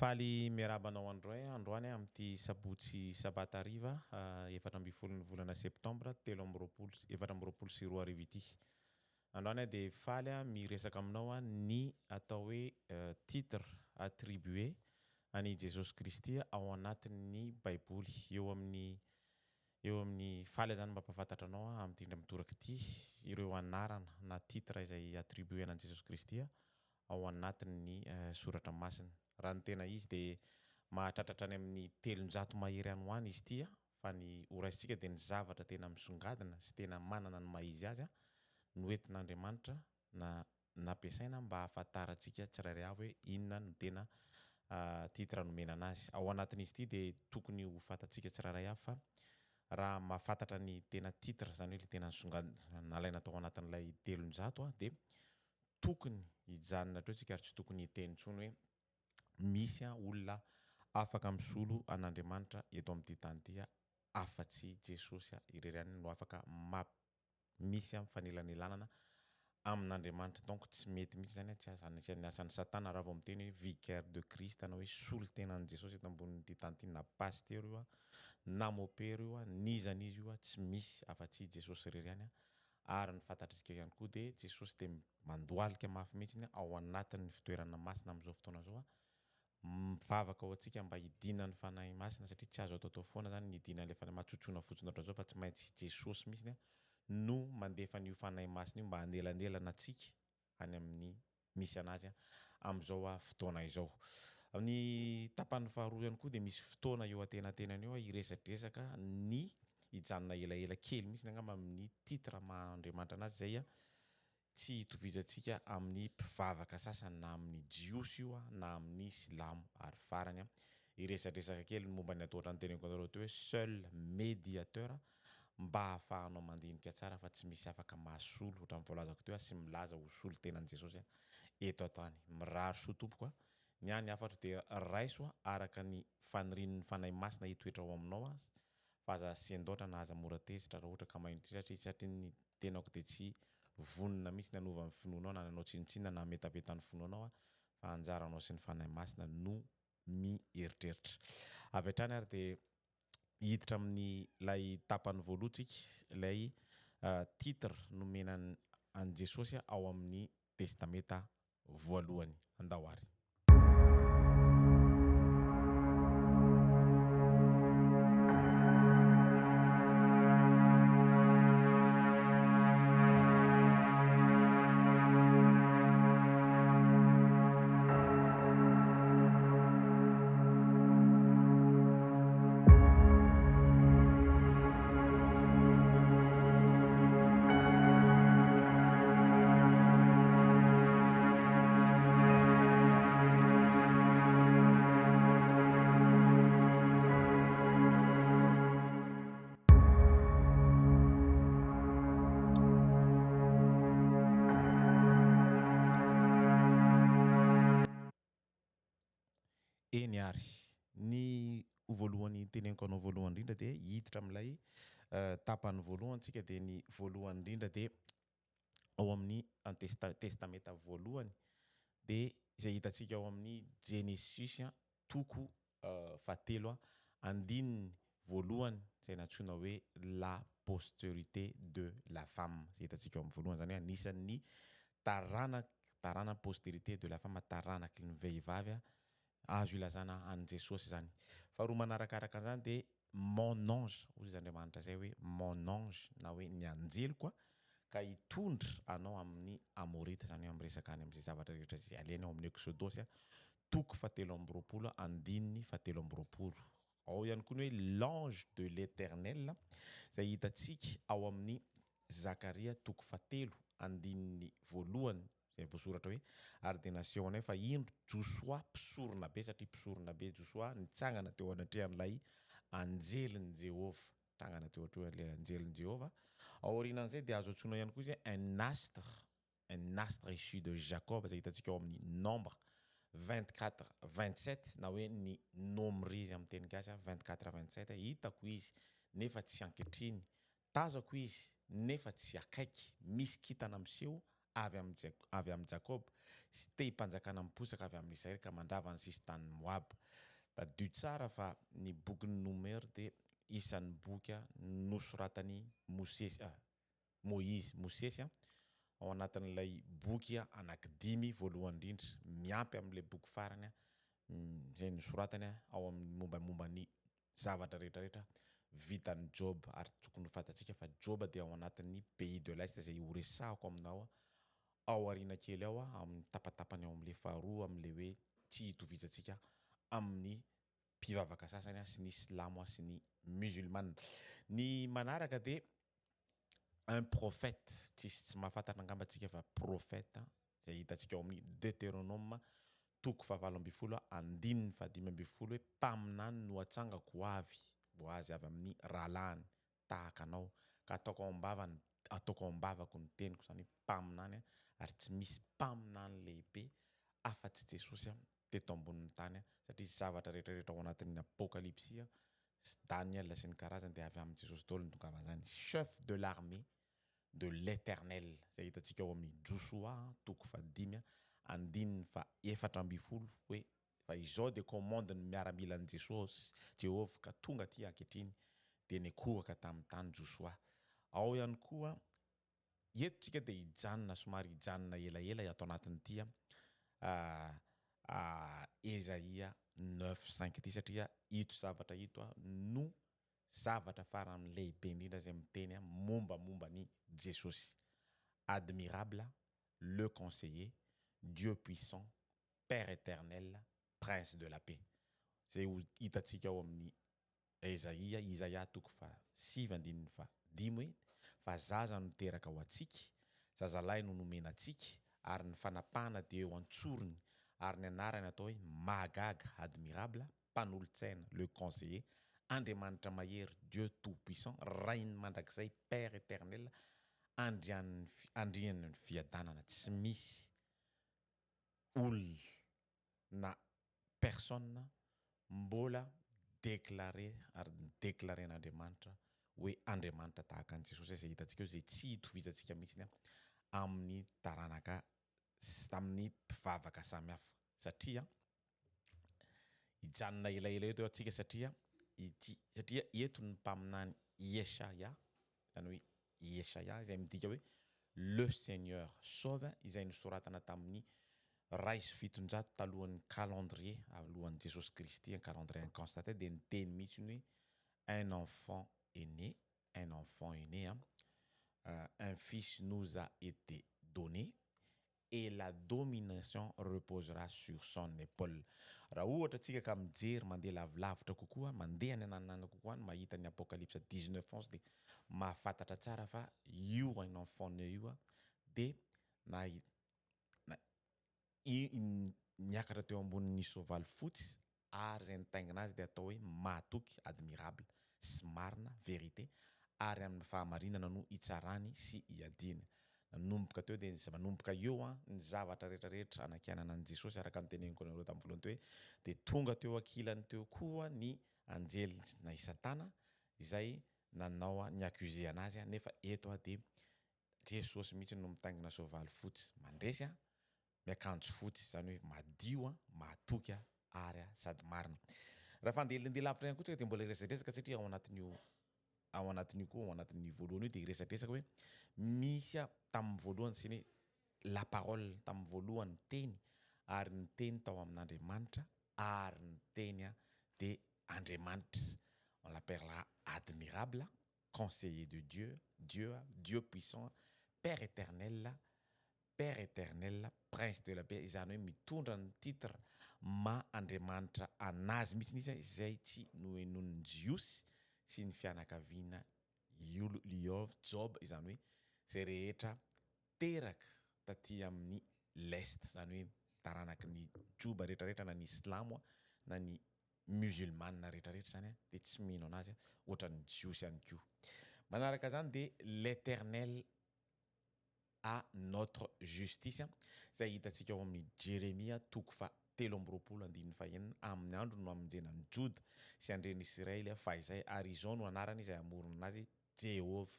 Faly miarabanao androany amin'ity sabotsy sabata hariva 14 volana septambra 2024 ity. Androany dia faly miresaka aminao ny atao hoe titre attribué ani Jesosy Kristy ao anatin'ny Baiboly eo amin'ny faly zany mampafantatra anao amin'ity mitoraka ity ireo anarana na titre izay attribué ani Jesosy Kristy ao anatin'ny soratra masina. Raha ny tena izy dia mahatratratra any amin'ny 700 mahery any ho any izy ity fa ny oraisintsika dia ny zavatra tena misongadina sy tena manana ny maha-izy azy noentin'Andriamanitra na nampiasaina mba hahafantarantsika tsirairay avy hoe inona no tena titre nomena anazy. Ao anatin'izy ity dia tokony ho fantatsika tsirairay avy fa raha mahafantatra ny tena titre zany hoe tena nisongadina nalaina tao anatin'ilay 700 dia tokony hijanona teo tsika ary tsy tokony hiteny intsony hoe misy olona afaka misolo an'Andriamanitra eto amin'ity tany ity afa-tsy Jesosy irery ihany no afaka misy fanelanelanana amin'Andriamanitra. Donc tsy mety mihitsy zany tsy azany asan'ny satana raha vao miteny hoe vicaire de Christ na hoe solo tenan'i Jesosy eto ambonin'ity tany ity na pasteur io na mopera io nizan'izy io tsy misy afa-tsy Jesosy irery ihany ary ny fantatritsika ihany koa dia Jesosy dia mandoalika mafy mihitsy ao anatin'ny fitoerana masina amin'izao fotoana zao mivavaka ho antsika mba hidina ny fanahy masina satria tsy azo atao foana zany ny hidina ilay fanahy matsotsoana fotsiny ohatran'izao fa tsy maintsy Jesosy mihitsy no mandefa an'io fanahy masina io mba hanelanelana antsika any amin'ny misy anazy amin'izao fotoana izao. Ny tapany faharoa ihany koa dia misy fotoana eo antenatenany eo hiresadresaka ny hijanona elaela kely mihitsy angamba amin'ny titre maha-Andriamanitra anazy zay tsy hitovizantsika amin'ny mpivavaka sasany na amin'ny jiosy io na amin'ny silamo ary farany hiresadresaka kely momba ny atao ohatran'ny teneniko anareo teo hoe seul médiateur mba hahafahanao mandinika tsara fa tsy misy afaka mahasolo ohatran'ny voalazako teo sy milaza ho solo tenan'i Jesosy eto an-tany. Mirary soa tompoko ny any afatra dia raiso araka ny fanirian'ny fanahy masina hitoetra ao aminao fa aza sy andoatra na aza mora tezitra raha ohatra ka mahino ity satria ny tenako dia tsy vonona mihitsy nanova ny finoanao na nanao tsinitsinina na metapetan'ny finoanao fa anjaranao sy ny fanahy masina no mieritreritra. Avy hatrany ary dia hiditra amin'ny lay tapany voalohantsika ilay titre nomena an Jesosy ao amin'ny testameta voalohany. Andao ary. Eny ary ny voalohany teneniko anao voalohany indrindra dia hiditra amin'ilay tapany voalohany tsika dia ny voalohany indrindra dia ao amin'ny testameta voalohany dia izay hitantsika ao amin'ny Genesis toko fahatelo andininy voalohany izay natsoina hoe la postérité de la femme. Izay hitantsika ao amin'ny voalohany zany hoe anisan'ny tarana postérité de la femme taranaky ny vehivavy azo ilazana an Jesosy zany. Faharoa manarakaraka an'izany dia mon ange hoy izy Andriamanitra zay hoe mon ange na hoe ny anjeliko ka hitondra anao amin'ny amorita zany hoe amresaka any amin'izay zavatra rehetra izay alainy ao amin'ny Exodosy toko 7 andininy 7. Ao ihany koa hoe l'ange de l'Éternel izay hitantsika ao amin'ny Zakaria toko 7 andininy 1 izay voasoratra hoe ary dia nation fa indro Joshua mpisorona be satria mpisorona be Joshua nitsangana teo anatrehan'ilay anjelin'i Jehova tangana teo anatrehan'ilay anjelin'i Jehova. Aorianan'izay dia azo antsoina ihany koa izy un astre issu de Jacob izay hitantsika ao amin'ny nombre 24-27 na hoe ny nombre izy amin'ny teny gasy 24-27 hitako izy nefa tsy ankehitriny, tazako izy nefa tsy akaiky, misy kintana miseho avy amin'ny Jakob sy te hipanjakana miposaka avy amin'Israely ka mandrava ny sisy tany Moab. Tadio tsara fa ny boky ny Nomera dia isan'ny boky nosoratany Mosesy ao anatin'ilay boky anankidimy voalohany indrindra miampy amin'ilay boky farany izay nosoratany ao amin'ny mombamomba ny zavatra rehetrarehetra vitan'ny Job. Ary tokony ho fantatsika fa Job dia ao anatin'ny pays de l'Est izay horesahako aminao ao aoriana kely ao amin'ny tapatapany ao amin'ilay faharoa amin'ilay hoe tsy hitovizantsika amin'ny mpivavaka sasany sy ny silamo sy ny musulmane. Ny manaraka dia un prophète, tsy mahafantatra angamba antsika fa prophète izay hitantsika ao amin'ny Deutéronome 7:15 hoe mpaminany no atsangako ho azy avy amin'ny rahalahiny tahaka anao ka ataoko ao ambavako ny teniko, izany hoe mpaminany ary tsy misy mpaminany lehibe afa-tsy Jesosy teto ambonin'ny tany satria zavatra rehetrarehetra ao anatin'ny apokalipsia Daniel sy ny karazany dia avy amin'ny Jesosy daholo ny tongava izany. Chef de l'armée de l'Éternel izay hitantsika ao amin'ny Joshua 5:4 hoe fa izao dia commande ny miaramila an'i Jesosy Jehovah ka tonga aty ankehitriny dia nikohaka tamin'ny tany Joshua. Ao ihany koa etontsika dia hijanona somary hijanona elaela ato anatin'ity Esaïa 9:5 ity satria ito zavatra ito no zavatra farany lehibe indrindra izay miteny mombamomba ny Jesosy. Admirable, le conseiller, Dieu puissant, Père éternel, Prince de la paix. Izay hitantsika ao amin'ny Isaia 7:5 hoe fa zaza no teraka ho antsika, zazalahy no nomena antsika ary ny fanapahana dia eo antsorony ary ny anarany atao hoe mahagaga, admirable, mpanolontsaina, le conseiller, Andriamanitra mahery, Dieu tout puissant, rainy mandrakizay, Père éternel, andrian'ny fiadanana. Tsy misy olona na personne mbola déclaren'Andriamanitra hoe Andriamanitra tahaka an'i Jesosy izay hitantsika izay tsy hitovizantsika mihitsy amin'ny taranaka amin'ny mpivavaka samihafa satria hijanona elaela eto antsika satria eto ny mpaminany Yesaia, izany hoe Yesaia izay midika hoe le Seigneur sauve izay nosoratana tamin'ny ray sy fitonjato talohan'ny calendrier alohan'i Jesosy Kristy, un calendrier inconstaté dia niteny mihitsy hoe un enfant est né, un fils nous a été donné et la domination reposera sur son épaule. Raha ohatra antsika ka mijery mandeha lavilavitra kokoa, mandeha ny ananana kokoa ny mahita ny apokalypse 19:11 dia mahafantatra tsara fa io un enfant né io dia niakatra teo ambonin'ny soavaly fotsy ary izay nitaingina azy dia atao hoe mahatoky, admirable, sy marina, vérité, ary amin'ny fahamarinana no hitsarany sy hiadiana. Nanomboka teo dia manomboka eo ny zavatra rehetrarehetra anakianana an'i Jesosy araka ny teneniko anareo tamin'ny voalohany teo hoe dia tonga teo ankilany teo koa ny anjely na Satana izay nanao ny accusé anazy nefa eto dia Jesosy mihitsy no mitaingina soavaly fotsy mandresy miakanjo fotsy, izany hoe madio, mahatoky ary sady marina. Raha fandeha lavitra ihany koa tsika dia mbola iresadresaka satria ao anatin'io koa ao anatin'ny voalohany io dia iresadresaka hoe misy tamin'ny voalohany sy ny la parole tamin'ny voalohany teny ary ny teny tao amin'Andriamanitra ary ny teny dia Andriamanitra. On l'appellera admirable, conseiller de Dieu puissant, Père éternel, Prince de la paix, izany hoe mitondra ny titre Andriamanitra anazy mihitsy izay tsy nohenon'ny Jiosy sy ny fianakaviana Job, izany hoe izay rehetra teraka taty amin'ny lest, izany hoe taranaka ny Joba rehetrarehetra na ny Islamo na ny musulmane rehetrarehetra izany dia tsy mino anazy ohatran'ny Jiosy ihany koa. Manaraka izany dia l'Éternel à notre justice izay hitantsika ao amin'ny Jeremia 3:17 amin'ny andro no amonjenan'ny Joda sy andren'ny Israely fa izay ary izao no anarany izay amorona anazy Jehovah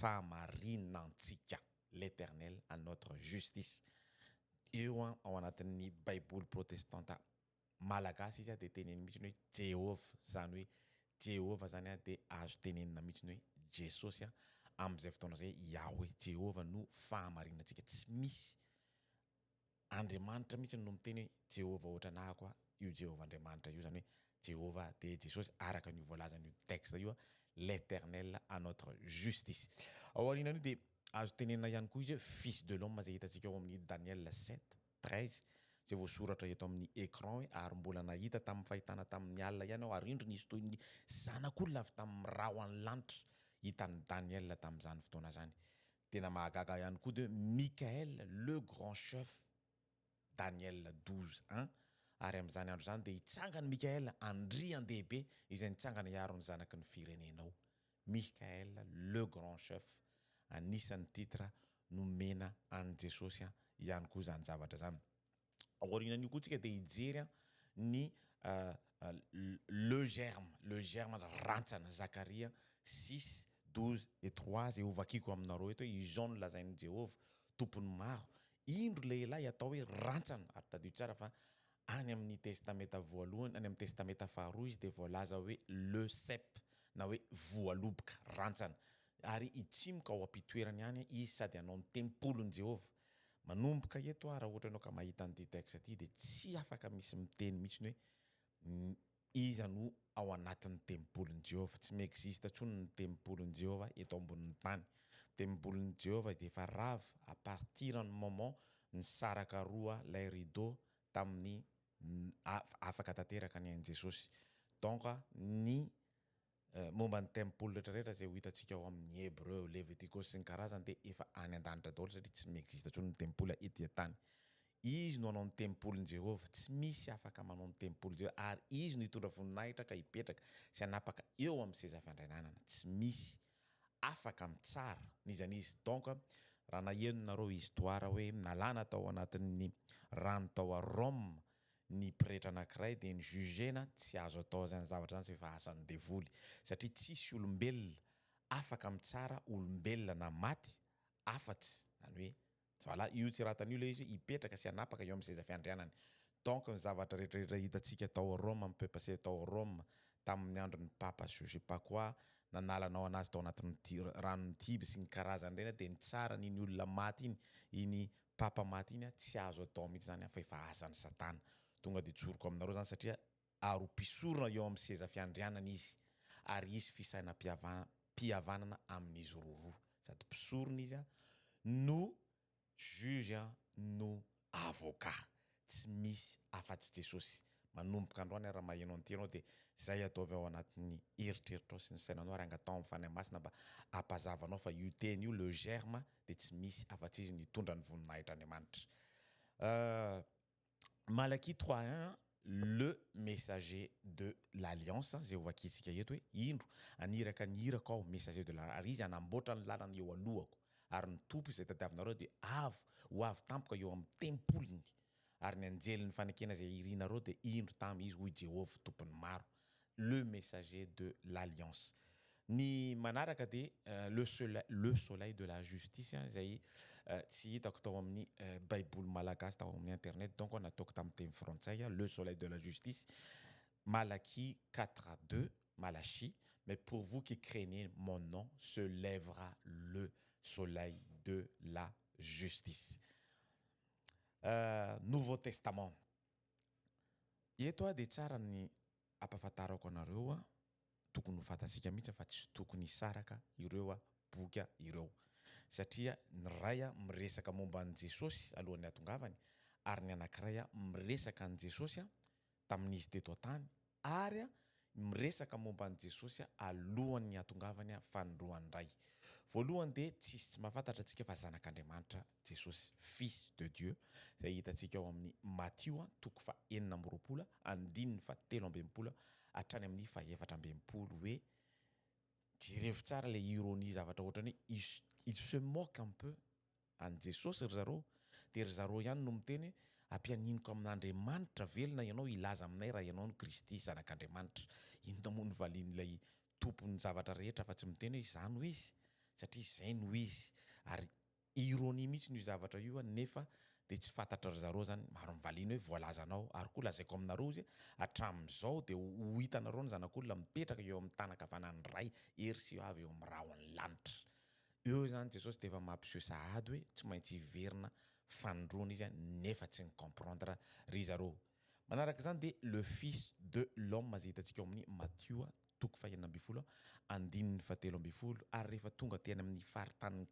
fahamarinantsika, l'Éternel à notre justice. Eo ao anatin'ny baiboly protestanta malagasy izy dia teneny mihitsiny hoe Jehova, zany hoe Jehova zany dia azo tenenina mihitsiny hoe Jesosy amin'izay fotoana zay Yahweh, Jehova no fahamarinantsika. Tsy misy Andriamanitra mihitsy no miteny hoe Jehova ohatra nahako io Jehova Andriamanitra io, zany hoe Jehova de Jesosy araka ny voalazan'io texte io l'Éternel à notre justice. Ao aorianan'io dia azo tenenina ihany koa izy fils de l'homme zay hitantsika ao amin'ny Daniel 7:13 zay voasoratra eto amin'ny écran ary mbola nahita tamin'ny fahitana tamin'ny alina ihany ao ary indro nisy toy ny zanak'olona avy tamin'ny rahona lanitra hitan'ny Daniel tamin'izany fotoana zany. Tena mahagaga ihany koa de Michael le grand chef Daniel 12:1 ary amin'izany andro zany dia hitsangany Mikael andrian-dehibe izay nitsangana hiaro ny zanaky ny firenenao. Mikael le grand chef, anisan'ny titre nomena an Jesosy ihany koa zany zavatra zany. Aorianan'io koa tsika dia hijery ny le germe rantsana Zakaria 6:12-3 zay hovakiko aminareo eto hoe izao no lazain'ny Jehova tompony maro, indro lehilahy atao hoe rantsana. Ary tadio tsara fa any amin'ny testamenta voalohany, any amin'ny testamenta faharoa izy dia voalaza hoe le cep na hoe voaloboka rantsana, ary itsimoka ao ampitoerany any izy sady anao ny tempolon'i Jehova. Manomboka eto raha ohatra ianao ka mahita an'ity texte ity dia tsy afaka misy miteny mihitsy hoe iza no ao anatin'ny tempolon'i Jehova. Tsy miexiste ntsony ny tempolon'i Jehova eto ambonin'ny tany. Tempolon'i Jehova dia efa rava à partir du moment ny saraka roa lay rideau tamin'ny afaka tanteraka ny an'i Jesosy. Donc ny momba ny tempoly rehetrarehetra zay ho hitantsika ao amin'ny Hébreu, Levitikos sy ny karazany dia efa any an-danitra daholo satria tsy miexiste ntsony ny tempoly ety an-tany. Izy no anao ny tempolin'i Jehova, tsy misy afaka manao ny tempoly Jehova, ary izy no hitondra voninahitra ka hipetraka sy hanapaka eo amin'ny seza fiandrianana. Tsy misy afaka mitsara nizanizy. Donc raha naheno nareo histoire hoe nalana tao anatin'ny rano tao a Rome ny pretra anankiray dia ny jugena tsy azo atao zany zavatra zany, efa asan'ny devoly satria tsisy olombelona afaka mitsara olombelona na maty afatsy, zany hoe voilà, io tsy raha tan'io le izy hipetraka sy hanapaka eo amin'ny seza fiandrianany. Donc ny zavatra rehetrarehetra hitantsika tao a Rome, amin'ny peuple tao a Rome tamin'ny andron'ny papa je sais pas quoi, nanalanao anazy tao anatin'ny ranon'ny Tibre sy ny karazany reny dia ny tsara n'iny olona maty iny papa maty iny tsy azo atao mihitsy zany fa efa asan'ny Satana. Tonga dia tsoroko aminareo zany satria aro-pisorona eo amin'ny seza fiandrianana izy, ary izy fisainam-pihavanana amin'izy roa sady mpisorona izy no juge no avocat. Tsy misy afa-tsy Jesosy. Manomboka androany raha maheno an'ity ianao dia zay ataovy ao anatin'ny eritreritrao sy ny sainanao ary angatao amin'ny fanahy masina mba ampazavanao fa io teny io le germe dia tsy misy afa-tsy izy nitondra ny voninahitran'Andriamanitra. Malaki 3:1 le messager de l'alliance zay hovakitsika eto hoe indro aniraka ny iraka ao messager de l'alliance, ary izy anamboatra ny lalana eo alohako ary ny tompo izay tadiavinareo dia ho avy tampoka eo amin'ny tempoliny, ary ny anjelin'ny fanekena zay irinareo dia indro tamy izy hoy Jehova tompony maro, le messager de l'alliance. Ny manaraka dia le soleil de la justice zay tsy hitako tao amin'ny baiboly malagasy tao amin'ny internet, donc nataoko tamin'ny teny frantsay le soleil de la justice, Malaki 4:2 Malachi, mais pour vous qui craignez mon nom se lèvera le soleil de la justice. Nouveau Testament. Eto dia tsara ny ampahafantarako anareo tokony ho fantatsika mihitsy fa tsy tokony hisaraka ireo boka ireo, satria ny ray miresaka momba an' Jesosy alohan'ny hatongavany ary ny anankiray miresaka an' Jesosy tamin'izy teto an-tany ary miresaka momba an' Jesosy alohan'ny hatongavany fanondroany ray. Voalohany dia tsy mahafantatra antsika fa zanak'Andriamanitra Jesosy, fils de Dieu, zay hitantsika ao amin'ny Matthieu 4:9-20 andininy 7:20 hatrany amin'ny 4:20 hoe jereo tsara le ironie zavatra ohatrany il se moque un peu an Jesosy ry zareo, dia ry zareo ihany no miteny ampianiniko amin'Andriamanitra velona ianao ilaza aminay raha ianao no Kristy zanak'Andriamanitra. Inona moa ny valian'ilay tompony zavatra rehetra fa tsy miteny hoe izany ho izy, satria izay no izy, ary ironie mihitsy ny zavatra io nefa de tsy fantatra ry zareo zany maro mivaliny hoe voalazanao ary koa lazaiko aminareo izy hatramin'izao de ho hitanareo ny zanak'olona mipetraka eo amin'ny tanakavanan'ny ray ery sy avy eo amin'ny rahony lanitra eo zany Jesosy de efa mampiseho sahady hoe tsy maintsy hiverina fanondroana izy nefa tsy comprendre ry zareo. Manaraka zany de le fils de l'homme zay hitantsika eo amin'ny Matthieu toko fahaenina ambin'ny folo andininy fahatelo ambin'ny folo ary rehefa tonga teny amin'ny faritanin'ny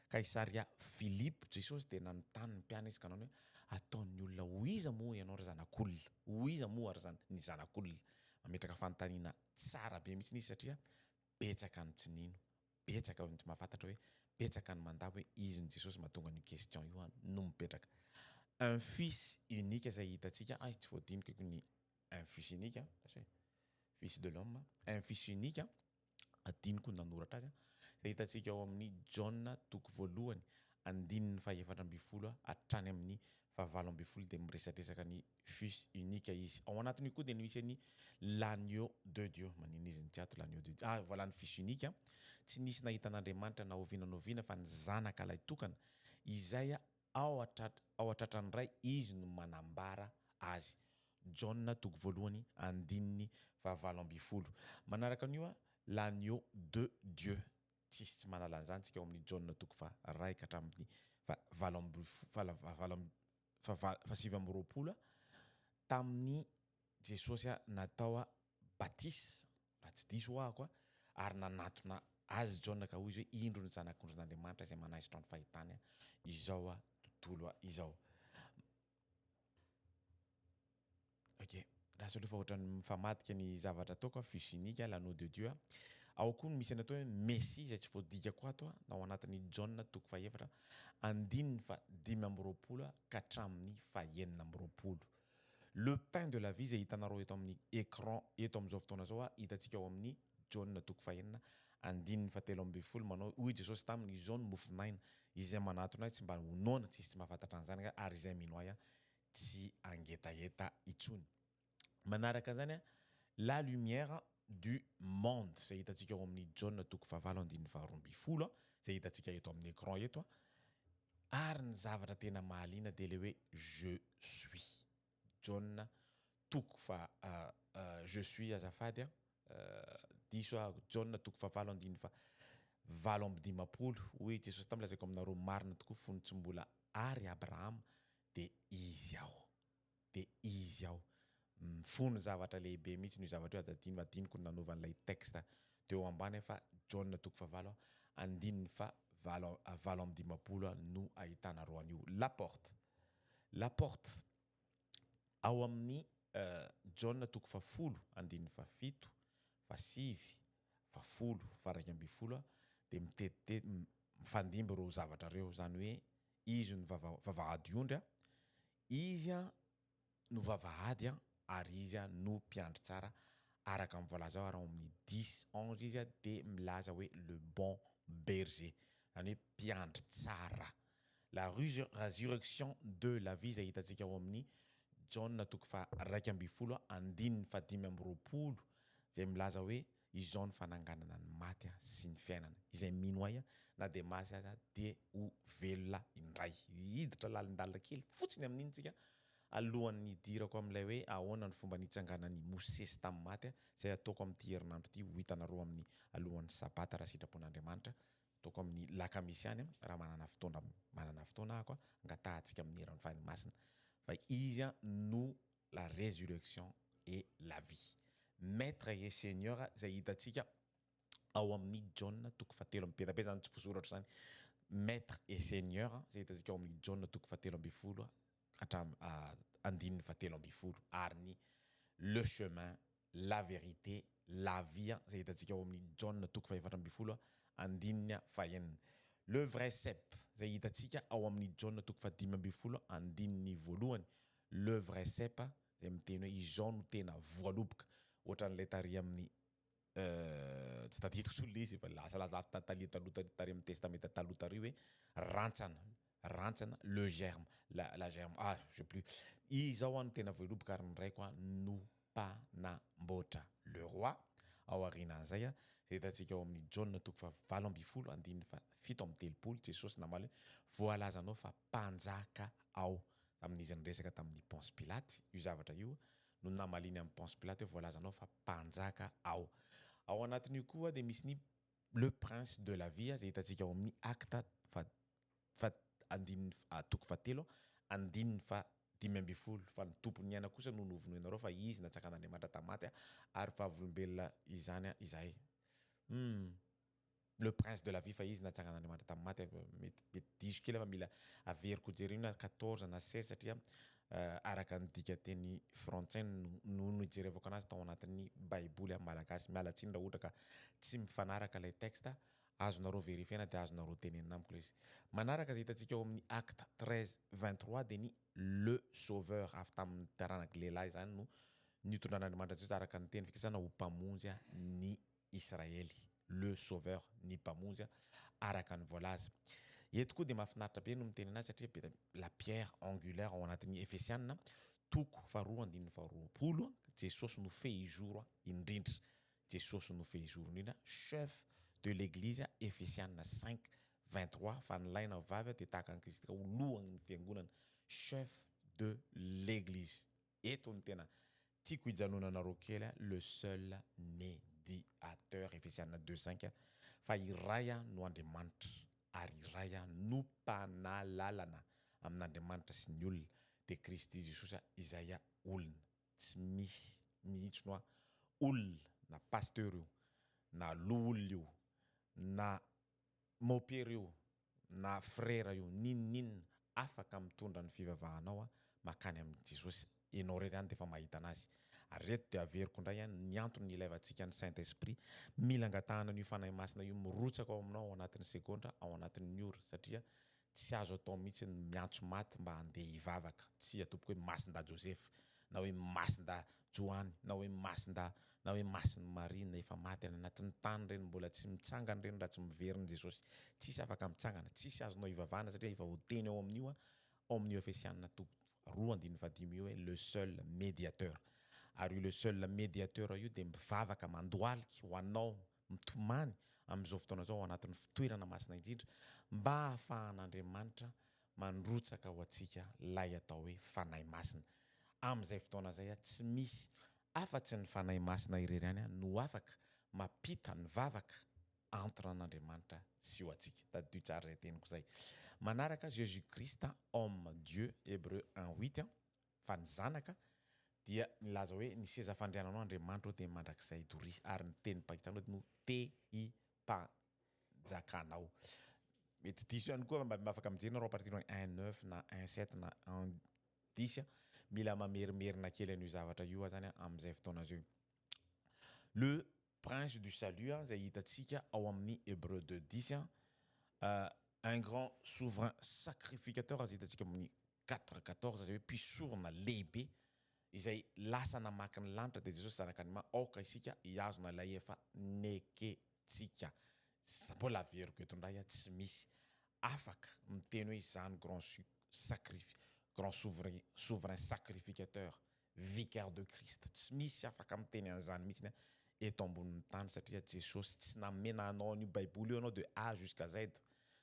Kaisaria Philippe Jesosy de nanontany ny mpiana izy ka nanao hoe ataon'ny olona ho iza moa ianao ry zanak'olona ho iza moa ary zany ny zanak'olona mametraka fanontaniana tsara be mihitsy izy satria betsaka ny tsinino betsaka ny tsy mahafantatra hoe betsaka ny mandava hoe izy ny Jesosy mahatonga ny question io no mipetraka un fils unique zay hitantsika tsy voadinika ny un fils unique fils de l'homme un fils unique adiniko nanoratra azy zay hitantsika ao amin'ny John toko voalohany andininy fahaefatra ambin'ny folo hatrany amin'ny fahavalo ambin'ny folo de miresadresaka ny fils unique izy ao anatiny koa de misy ny l'agneau de Dieu manino izy ny tiato l'agneau de Dieu voilà ny fils unique tsy nisy nahitan'Andriamanitra na oviana fa ny zanaka lay tokana izay ao atratrany ray izy no manambara azy John toko voalohany andininy fahavalo ambin'ny folo manaraka an'io l'agneau de Dieu tsisy tsy manala an'izany tsika ao amin'ny John toko faharay ka hatramin'ny fahasivy amby roapolo tamin'ny Jesosy natao batisy raha tsy diso ahako ary nanatona azy John ka hoy izy hoe indro ny zanak'Andriamanitra izay manaisitra ny fahitany izao tontolo izao. Ok, raha solo fa ohatran'ny mifamadika ny zavatra ataoko fils unique l'agneau de Dieu ao koa misy natao hoe Messie zay tsy voadika koa ato ao anatin'ny John toko fahaefatra andininy fa dimy amby roapolo ka hatramin'ny fahaenina amby roapolo le pain de la vie zay hitanareo eto amin'ny écran eto amin'izao fotoana zao hitantsika ao amin'ny John toko fahaenina andininy fahatelo ambin'ny folo manao hoy Jesosy taminy izao ny mofinaina izay manatona tsy mba honoana tsisy tsy mahafantatra an'izany ary izay mino ahy tsy angetaheta itsony. Manaraka zany la lumière du monde zay hitantsika ao amin'ny John toko fahavalo andininy faharoa ambin'ny folo zay hitantsika eto amin'ny écran eto ary ny zavatra tena mahaliana de le hoe je suis John toko je suis azafady diso John toko fahavalo andininy valo amby dimapolo hoe Jesosy tamy lazaiko aminareo marina tokoa fony tsy mbola ary Abraham de izy aho fony zavatra lehibe mihitsy ny zavatra io adiniko nanovan'ilay texte teo ambany fa John toko fahavalo andininy valo amby dimapolo no ahitanareo an'io la porte ao amin'ny John toko fafolo andininy fafito fasivy fafolo faraiky ambin'ny folo de mitetitety mifandimby reo zavatra reo zany hoe izy no vavahady ondry izy no vavahady ary izy no mpiandry tsara araka amin'ny voalaza ao ary amin'ny 10:11 izy de milaza hoe le bon berger zany hoe mpiandry tsara la résurrection de la vie zay hitantsika ao amin'ny John toko faraiky ambin'ny folo andininy fadimy amby roapolo zay milaza hoe izao ny fananganana ny maty sy ny fiainana izay mino ahy na de masy aza de ho velona indray hiditra lalindalina kely fotsiny amin'iny tsika alohan'ny hidirako amin'ilay hoe ahoana ny fomba nitsanganany Mosesy tamin'ny maty zay ataoko amin'ity herinandro ity ho hitanareo amin'ny alohan'ny sabata raha sitrapon'Andriamanitra ataoko amin'ny lakamisy any raha manana fotoana ahako angatahantsika amin'ny heran'ny fanymasina fa izy no la résurrection et la vie maître et seigneur zay hitantsika ao amin'ny John toko fahatelo amby be zany tsy voasoratra zany maître et seigneur zay hitantsika ao amin'ny John toko fahatelo ambin'ny folo andininy fahatelo ambin'ny folo ary ny le chemin la vérité la vie zay hitantsika ao amin'ny John toko fahaefatra ambin'ny folo andininy fahaenina le vrai cep zay hitantsika ao amin'ny John toko fahadimy ambin'ny folo andininy voalohany le vrai cep zay miteny hoe izao no tena voaloboka ohatran'ilay tary amin'ny tsy tadidiko solona izy fa lasa tary amin'ny testamenta taloha tary hoe rantsana le germe la germe je sais plus izao no tena voaloboka ary ny raiko no mpanamboatra le roi ao arinan'izay zay hitantsika ao amin'ny Jaona toko fa 7:70 Jesosy namaly voalaza anao fa mpanjaka ao amin'izy niresaka tamin'ny Ponce Pilate io zavatra io no namaliny amin'ny Ponce Pilate hoe voalaza anao fa mpanjaka ao. Ao anatin'io koa dia misy ny le prince de la vie zay hitantsika ao amin'ny acte toko fahatelo andininy fa 5 fa ny tompony aina kosa no novonoinareo fa izy natsakan'Andriamanitra tamaty ary fahavolombelona izany izahay. Le prince de la vie fa izy natsakan'Andriamanitra tamaty mety diso kely fa mila averiko jery na 14 na 16 satria araka ny dikateny frantsay no ijerevako anazy tao anatin'ny baiboly amin'ny malagasy. Miala tsiny raha ohatra ka tsy mifanaraka ilay texte azonareo verifiena dia azonareo tenenina amiko izy. Manaraka zay hitantsika ao amin'ny acte 13:23 dia ny le sauveur avy tamin'ny taranaka lehilahy zany no nitondran'Andriamanitra Jesosy araka ny teny fikasana ho mpamonjy ny Israely. Le sauveur ny mpamonjy araka ny voalaza. Eto koa dia mahafinaritra be no miteny anazy satria la pierre angulaire ao anatin'ny Efesianina toko 2:20 Jesosy no fehizoro indrindra. Jesosy no fehizoro indrindra chef de l'église Efesianina 5:23 fa nilaina vavy dia tahaka ny Kristy ho lohan'ny fiangonana chef de l'église. Eto ny tena tiako hijanonanareo kely le seul médiateur Efesianina 2:5 fa iray no Andriamanitra ary iray no mpanalalana amin'Andriamanitra sy ny olona dia Kristy Jesosy izay olona tsy misy mihitsy olona na pasteur io na loholona io na mopera io na frère io ninninna afaka mitondra ny fivavahanao makany amin'ny Jesosy ianao rery ihany dia efa mahita anazy. Ary reto dia averiko indray ny antony ilaivantsika ny Saint Esprit mila angatahana an'io fanahy masina io mirotsaka ao aminao ao anatin'ny segondra ao anatin'ny ora satria tsy azo atao mihitsy ny miantso maty mba handeha hivavaka. Tsy atopoko hoe masinda Joseph na hoe masinda Joany na hoe masinda na hoe masin'ny Maria na efa maty any anatin'ny tany reny mbola tsy mitsangana reny raha tsy miveriny Jesosy. Tsisy afaka mitsangana, tsisy azonao hivavahana satria efa ho teny ao amin'io ao amin'ny Efesianina 2:5 io hoe le seul médiateur. Ary le seul médiateur io dia mivavaka mandoaliky ho anao mitomany amin'izao fotoana zao ao anatin'ny fitoerana masina indrindra mba hahafahan'Andriamanitra mandrotsaka ho antsika lay atao hoe fanahy masina. Amin'izay fotoana izay tsy misy afa-tsy ny fanahy masina irery ihany no afaka mampita ny vavaka entre an'Andriamanitra sy ho antsika. Tadio tsara izay teniko izay. Manaraka Jésus Christ homme Dieu Hébreu 1:8 fa ny zanaka dia nilaza hoe ny seza fandriananao Andriamanitra dia mandrakizay dory ary ny teny pakitsanao no te hipanjakanao. Mety diso ihany koa mba afaka mijerina rao partir 1:9 na 1:7 na 1:10 mila mamerimerina kely an'io zavatra io zany amin'izay fotoana zio. Le prince du salut zay hitantsika ao amin'ny Hébreu 2:10 un grand souverain sacrificateur zay hitantsika amin'ny 4:14 zay hoe mpisorona lehibe izay lasa namaky ny lanitra dia Jesosy zanak'Andriamanitra aoka isika hiazona ilay efa nekentsika. Mbola averiko eto indray tsy misy afaka miteny hoe izany grand souverain sacrificateur vicaire de Christ tsy misy afaka miteny an'izany mihitsy eto ambonin'ny tany satria Jesosy tsy namena anao an'io baiboly io anao de A jusqu'à Z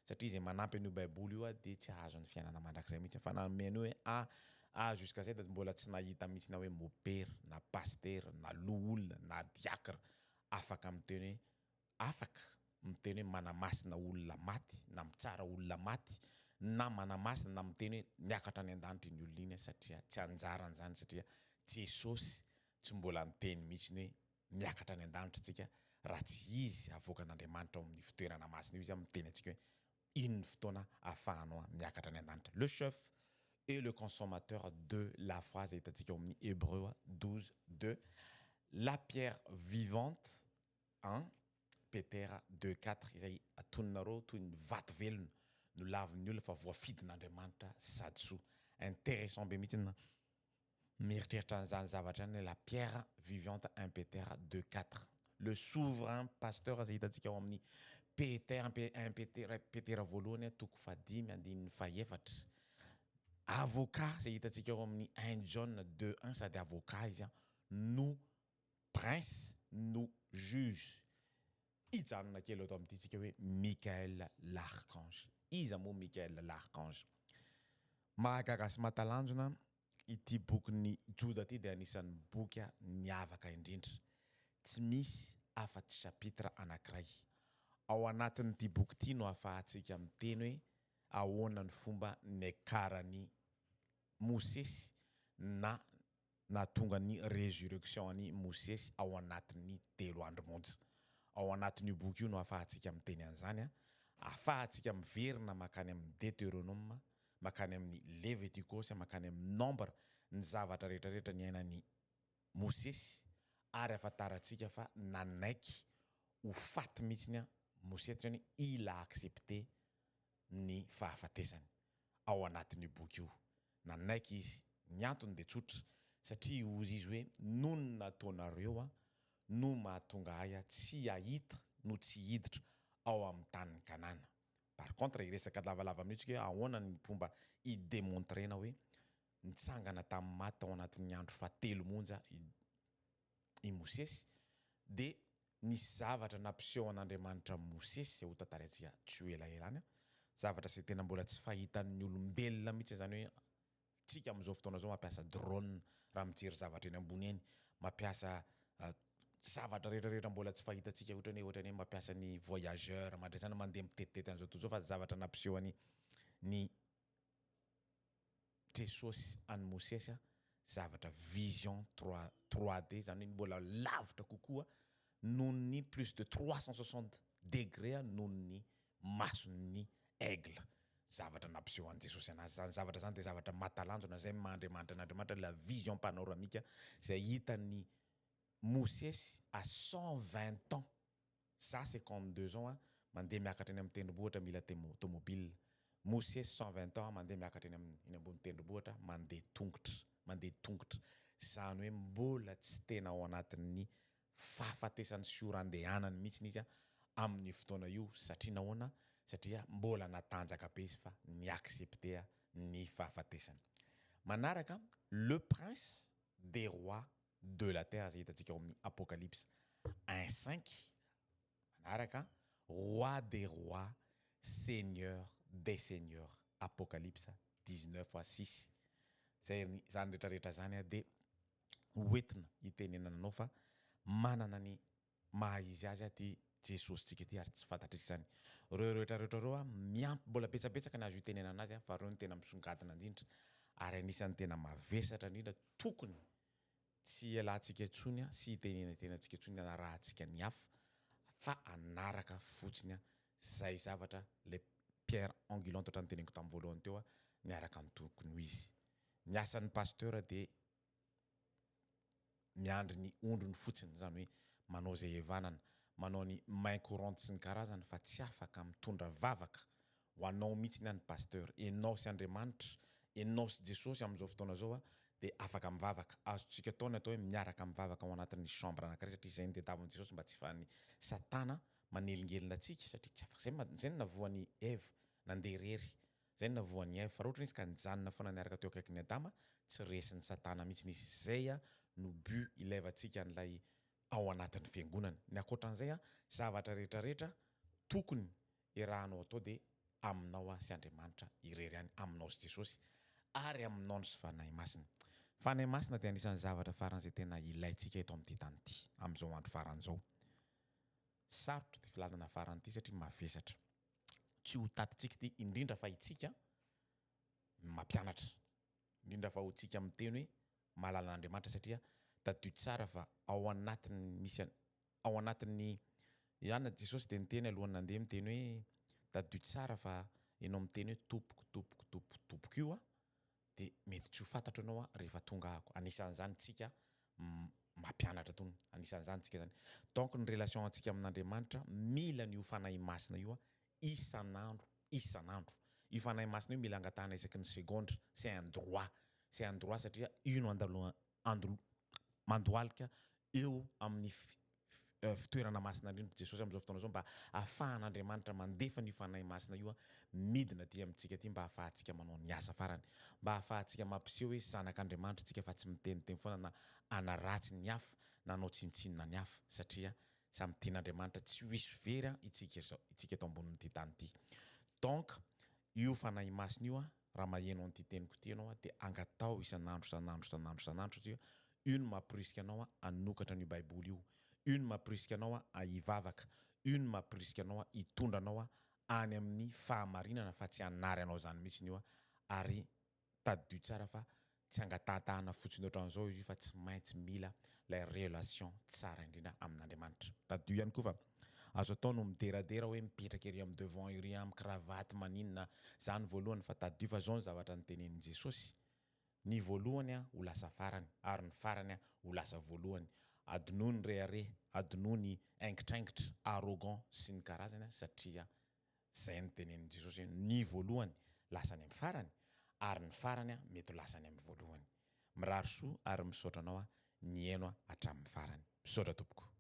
satria izay manampy an'io baiboly io dia tsy azo ny fiainana mandrakizay mihitsy fa namena hoe A jusqu'à Z mbola tsy nahita mihitsy na hoe mopera na pasteur na loholona na diacre afaka miteny hoe afaka miteny hoe manamasina olona maty na mitsara olona maty na manamasina na miteny hoe miakatra any an-danitra iny olona iny satria tsy anjarany zany satria Jesosy tsy mbola niteny mihitsy hoe miakatra any an-danitra tsika raha tsy izy avoakan'Andriamanitra ao amin'ny fitoerana masina io izy miteny antsika hoe inony fotoana ahafahanao miakatra any an-danitra. Le chef et le consommateur de la foi zay hitantsika ao amin'ny Hébreu 12:2 la pierre vivante Petera 2:4 izay atononareo toy ny vato velona no lavin'ny olona fa voafidin'Andriamanitra sady soa. Intéressant be mihitsy na mieritreritra an'izany zavatra any la pierre vivante 1 Petera 2:4 le souverain pasteur zay hitantsika ao amin'ny Petera voalohany toko 5:1 avocat zay hitantsika ao amin'ny 1 John 2:1 sady avocat izy no prince no juge ijanona kely ato amin'ity tsika hoe Michael l'archange. Iza moa Michael l'archange? Mahagaga sy mahatalanjona ity bokyny Joda ty dia anisan'ny boky niavaka indrindra. Tsy misy afa-tsy chapitre anankiray. Ao anatin'ity boky ity no ahafahantsika miteny hoe ahoana ny fomba niakaran'ny Mosesy na nahatonga ny résurrection ny Mosesy ao anatin'ny 3 andro monja. Ao anatin'io boky io no ahafahantsika miteny an'izany, ahafahantsika miverina makany amin'ny Deutéronome, makany amin'ny Levitikosy, makany amin'ny Nombre, ny zavatra rehetrarehetra ny ainan'ny Mosesy, ary ahafantarantsika fa nanaiky ho faty mihitsiny Mosesy zany il a accepté ny fahafatesany ao anatin'io boky io. Nanaiky izy, ny antony dia tsotra satria hozy izy hoe noho ny nataonareo no mahatonga ahy tsy ahita no tsy hiditra ao amin'ny tanin'ny Kanana. Par contre iresaka lavalava amin'io hoe ahoana ny fomba idémontrena hoe nitsangana tamin'ny maty ao anatin'ny andro fahatelo monja i Mosesy, dia nisy zavatra nampiseho an'Andriamanitra Mosesy ho tantaraintsika tsy ho elaelany, zavatra izay tena mbola tsy fahitan'ny olombelona mihitsy zany hoe tsika amin'izao fotoana zao mampiasa drone raha mijery zavatra eny ambony eny, mampiasa zavatra rehetrarehetra mbola tsy fahitantsika ohatrany hoe mampiasa ny voyageur mandresana mandeha mitetitety an'izao tontolo zao, fa zavatra nampiseho ny Jesosy any Mosesy, zavatra vision 3D zany hoe mbola lavitra kokoa noho ny plus de 360 degré noho ny mason'ny aigle. Zavatra nampiseho an' Jesosy anazy zany zavatra zany dia zavatra mahatalanjona zay mahandriamanitra n'Andriamanitra la vision panoramique zay hitan'ny Mosesy à 120 ans, ça c'est 52 ans mandeha miakatra eny amin'ny tendrombohitra mila tomobile. Mosesy 120 ans mandeha miakatra eny ambony tendrombohitra mandeha tongotra. Zany hoe mbola tsy tena ao anatin'ny fahafatesany sy orandehanany mihitsy izy amin'ny fotoana io satria nahoana? Satria mbola natanjaka be izy fa niaccepté ny fahafatesany. Manaraka le prince des rois de la terre zay hitantsika ao amin'ny Apocalypse 1:5. Manaraka roi des rois, seigneur des seigneurs, Apocalypse 19:6. Zany rehetrarehetra zany dia hoentina hitenenanao fa manana ny mahaizy azy ty Jesosy tsika ty ary tsy fantatrisa izany. Reo rehetrarehetra reo miampy mbola betsabetsaka ny azo hitenenana azy fa reo ny tena misongadina indrindra ary anisan'ny tena mavesatra indrindra tokony tsy ialantsika intsony sy hitenenantsika intsony anarahantsika ny hafa fa anaraka fotsiny zay zavatra le Pierre Anguillon totra nyteneniko tamin'ny voalohany teo niaraka amin'ny tokony ho izy. Ny asan'ny pasteur dia miandry ny ondrony fotsiny zany hoe manao zay evanana, manao ny main courante sy ny karazany fa tsy afaka mitondra vavaka ho anao mihitsy ny pasteur. Enao sy Andriamanitra, enao sy Jesosy amin'izao fotoana zao dia afaka mivavaka. Azontsika ataony atao hoe miaraka mivavaka ao anatin'ny chambre anankiray satria izay ny tadiavin'i Jesosy mba tsy fahan'ny Satana manelingelina antsika satria tsy afaka zay navoan'ny Eve nandeha irery. Zay navoan'ny Eve fa ohatrany izy ka nijanona foana niaraka teo akaikin'ny Adama tsy resin'ny Satana mihitsy izy. Zay no but ilaivantsika an'ilay ao anatin'ny fiangonana. Ny ankoatran'izay zavatra rehetrarehetra tokony irahanao atao dia aminao sy Andriamanitra irery ihany, aminao sy Jesosy ary aminao sy fanahy masina. Fanahy masina dia anisan'ny zavatra faran'izay tena ilaintsika eto amin'ity tany ity amin'izao andro faran'izao. Sarotra ty filalana faran'ity satria mavesatra. Tsy ho tatintsika ty indrindra fa itsika mampianatra, indrindra fa ho tsika miteny hoe mahalala Andriamanitra satria tadio tsara fa ao anatin'ny ihany Jesosy dia niteny alohany nandeha miteny hoe tadio tsara fa ianao miteny hoe tompoko io dia mety tsy ho fantatra ianao rehefa tonga ahako. Anisan'izany tsika mampianatra tony, anisan'izany tsika zany. Donc ny relation antsika amin'Andriamanitra mila ny fanahy masina io isan'andro. Io fanahy masina io mila angatahana isaky ny segondra, c'est un droit satria io no mandohalika eo amin'ny fitoerana masina indrindra Jesosy amin'izao fotoana zao mba ahafahan'Andriamanitra mandefa ny fanahy masina io midina ty amintsika ty mba ahafahantsika manao ny asa farany, mba ahafahantsika mampiseho hoe zanak'Andriamanitra tsika fa tsy miteniteny foana na anaratsy ny hafa na anao tsinontsinona ny hafa satria samy tian'Andriamanitra tsy ho hisy very itsika eto ambonin'ity tany ity. Donc io fanahy masina io raha maheno an'ity teniko ity ianao dia angatao isan'andro satria io no mampirisika anao hanokatra an'io baiboly io. Io no mampirisika anao hivavaka. Io no mampirisika anao hitondra anao any amin'ny fahamarinana fa tsy hanary anao zany mihitsy io ary tadidio tsara fa tsy angatahana fotsiny ohatran'izao izy io fa tsy maintsy mila lay relation tsara indrindra amin'Andriamanitra. Tadidio ihany koa fa azo atao no mideradera hoe mipetraka ery amin'ny devant ery amin'ny cravaty maninona zany voalohany fa tadidio fa zao ny zavatra nytenenin' Jesosy. Ny voalohany ho lasa farany ary ny farany ho lasa voalohany. Adinoa ny rehare, adinoa ny aingitraingitra, arrogant sy ny karazany satria zay ny tenenin' Jesosy ny voalohany lasany amin'ny farany ary ny farany mety lasany amin'ny voalohany. Mirary soa ary misaotra anao ny heno hatramin'ny farany. Misaotra tompoko.